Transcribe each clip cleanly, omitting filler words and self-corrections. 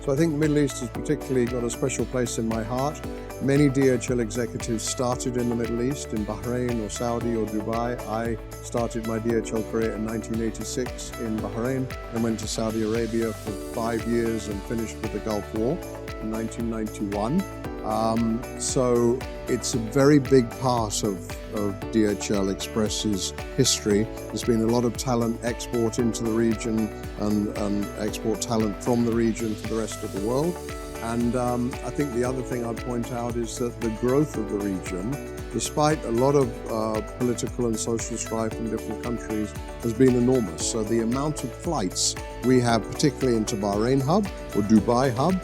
So I think the Middle East has particularly got a special place in my heart. Many DHL executives started in the Middle East, in Bahrain or Saudi or Dubai. I started my DHL career in 1986 in Bahrain and went to Saudi Arabia for 5 years and finished with the Gulf War in 1991. So it's a very big part of DHL Express's history. There's been a lot of talent export into the region and export talent from the region to the rest of the world. And I think the other thing I'd point out is that the growth of the region, despite a lot of political and social strife in different countries, has been enormous. So the amount of flights we have, particularly into Bahrain hub or Dubai hub,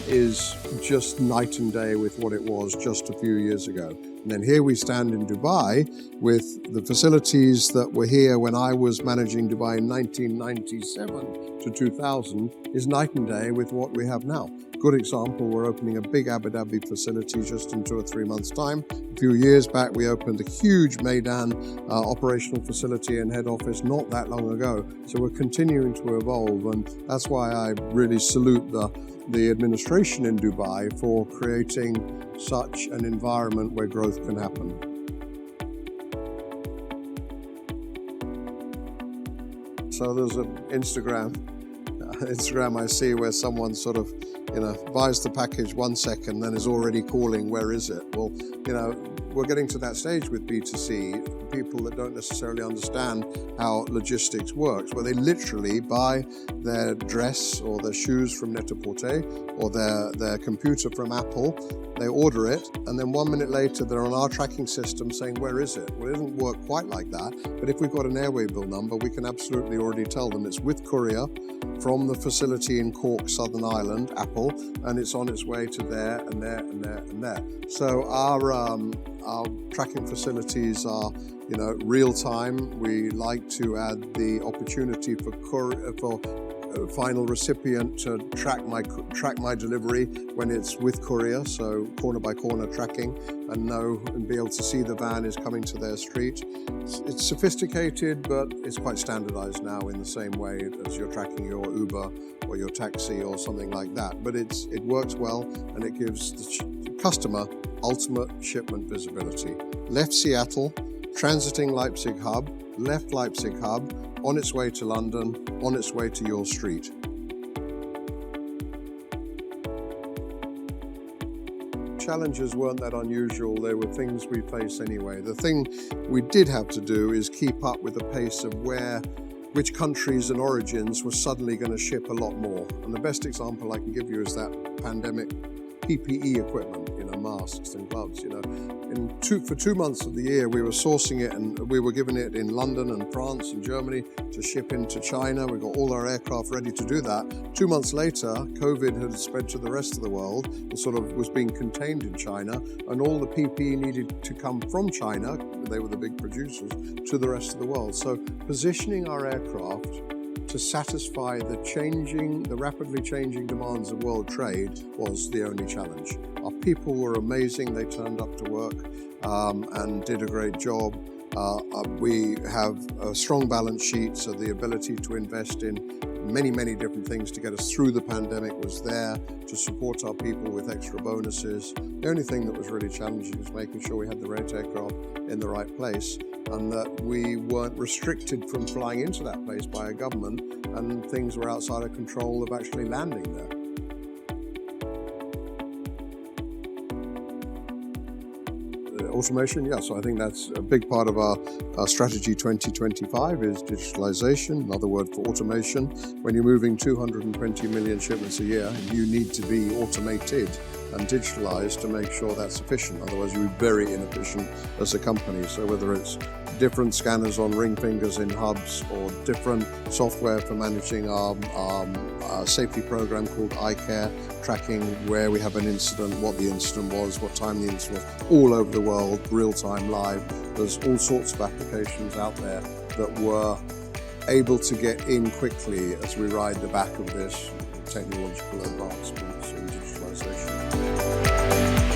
is just night and day with what it was just a few years ago. And then here we stand in Dubai with the facilities that were here when I was managing Dubai in 1997 to 2000 is night and day with what we have now. Good example, we're opening a big Abu Dhabi facility just in 2 or 3 months' time. A few years back, we opened a huge Meydan operational facility and head office not that long ago. So we're continuing to evolve, and that's why I really salute the administration in Dubai for creating such an environment where growth can happen. So there's an Instagram I see where someone sort of, buys the package 1 second, then is already calling, where is it? Well, we're getting to that stage with B2C, people that don't necessarily understand how logistics works, where they literally buy their dress or their shoes from Net-a-Porter or their computer from Apple, they order it, and then 1 minute later they're on our tracking system saying, where is it? Well, it doesn't work quite like that, but if we've got an airway bill number, we can absolutely already tell them it's with courier from the facility in Cork, Southern Ireland, Apple, and it's on its way to there and there and there and there. So our tracking facilities are, real time. We like to add the opportunity for final recipient to track my delivery when it's with courier, so corner by corner tracking, and be able to see the van is coming to their street. It's sophisticated, but it's quite standardized now in the same way as you're tracking your Uber or your taxi or something like that. But it works well, and it gives the customer ultimate shipment visibility. Left Seattle, transiting Leipzig hub, left Leipzig hub, on its way to London, on its way to your street. Challenges weren't that unusual. They were things we face anyway. The thing we did have to do is keep up with the pace of which countries and origins were suddenly going to ship a lot more. And the best example I can give you is that pandemic PPE equipment, masks and gloves. For 2 months of the year, we were sourcing it, and we were giving it in London and France and Germany to ship into China. We got all our aircraft ready to do that. 2 months later, COVID had spread to the rest of the world and sort of was being contained in China, and all the PPE needed to come from China, they were the big producers, to the rest of the world. So positioning our aircraft to satisfy the rapidly changing demands of world trade was the only challenge. Our people were amazing. They turned up to work and did a great job. We have a strong balance sheet, so the ability to invest in many, many different things to get us through the pandemic was there, to support our people with extra bonuses. The only thing that was really challenging was making sure we had the right aircraft in the right place, and that we weren't restricted from flying into that place by a government, and things were outside of control of actually landing there. Automation, yeah, so I think that's a big part of our strategy 2025 is digitalization, another word for automation. When you're moving 220 million shipments a year, you need to be automated and digitalized to make sure that's efficient. Otherwise, you'll be very inefficient as a company. So whether it's different scanners on ring fingers in hubs or different software for managing our safety program called iCare, tracking where we have an incident, what the incident was, what time the incident was, all over the world, real-time, live. There's all sorts of applications out there that were able to get in quickly as we ride the back of this technological advancements in digitalization.